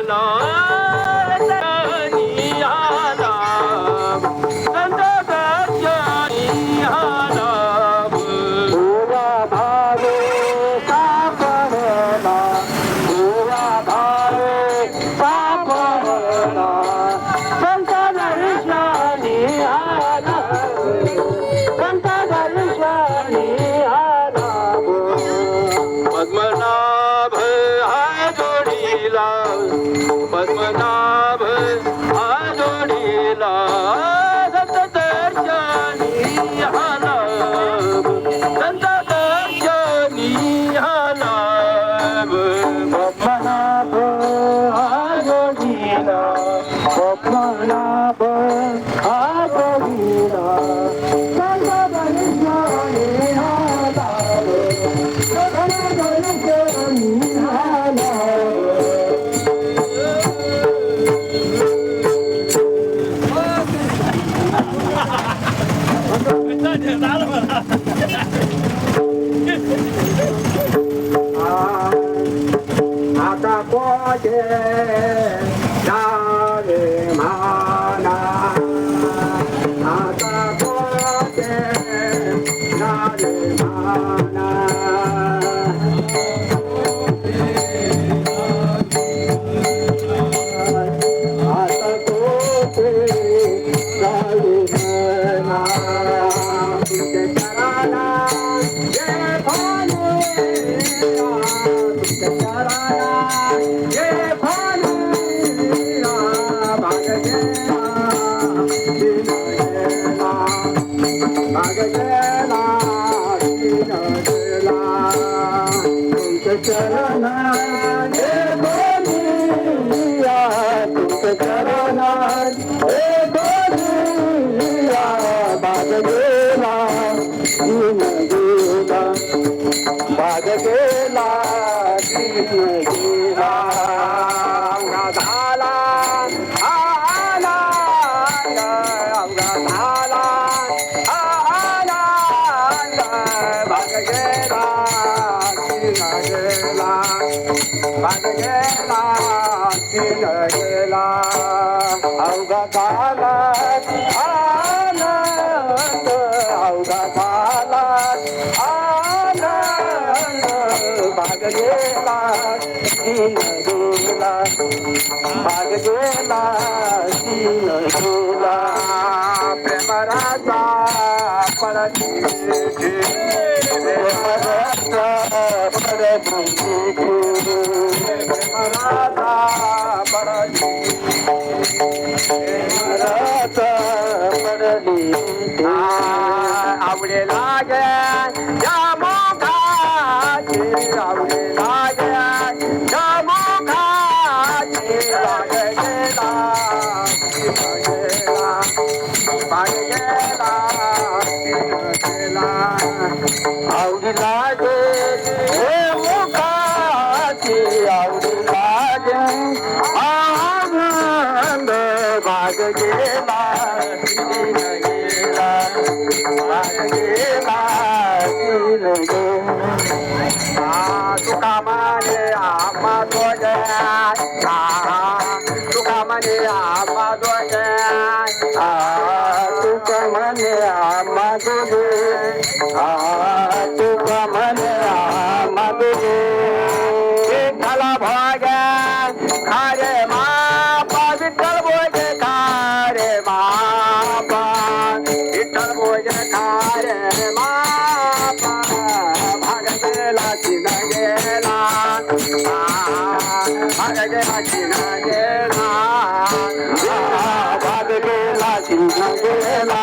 पद्मनाभ आजोडीला संत दर्शनी हालाभ संत दर्शनी हालाभ पद्मनाभ आजोडीला पद्मनाभ आजोडीला संत दर्शनी हालाभ संत दर्शनी हालाभ आता कोटे जावे माना आता कोटे जावे माना आता कोटे जावे माना प्रेमराजा पडती प्रेमराजा पडती आवडे लागे या मोखाची आवडे लागे या मोखाची लागे गेला आवडी लागे हे मुखाची आवडी लागे आनंद भाग गेला गेला भाग गेला तुका माने आम्हा दोघ्या तुका म्हणे आम्हा दोघ्या तुका म्हणे आम्हा दोघे तुका म्हणे आम्हा दोघे विठ्ठला भोग्या खारे मापा विठ्ठल भोगे खारे मापा विठ्ठल भोगे खारे मापा भाग गेला चिन गेला भाग गेला चिन गेला भाग गेला चिन गेला